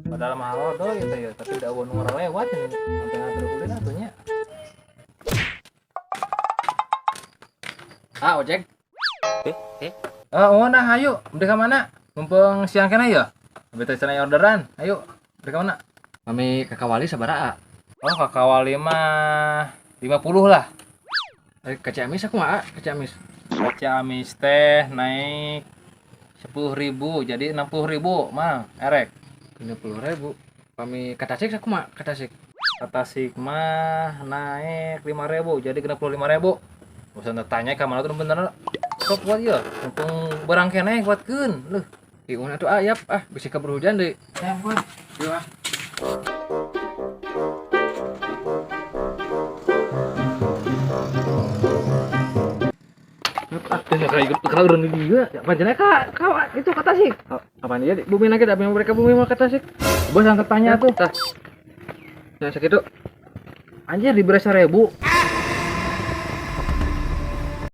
Padahal mahal doh gitu ya, tapi udah awon orang lewat ini. Sampai ngatur kuliah atunya. Ah, ojek. Oh, nah ayo, udah ke mana? Mumpung siang kan ayo. Betul sana orderan. Ayo, udah ke mana? Kami ke Kawali sabaraha? Oh, kakak wali mah 50 lah. Ke Ciamis aku mah, ke Ciamis. Ciamis teh naik 10.000 jadi 60.000 mah erek. 50.000. Kami ke Tasik aku mah, ke Tasik. Kata Sigma naik 5.000 jadi 65.000. Usah tanya ke mana tuh bener sok buat ya. Mumpung barang kene kuatkeun. Leuh. Iun atuh ayap bisa keburu hujan deui. Ya buat. Yuk Kalau juga, bajanya kak, itu kata sih. apaan dia? Bumi lagi ada yang mereka bumi mau ke Tasik. Bos angkat tanya tuh. Tah. Yang segitu. Anjir di beres 1.000.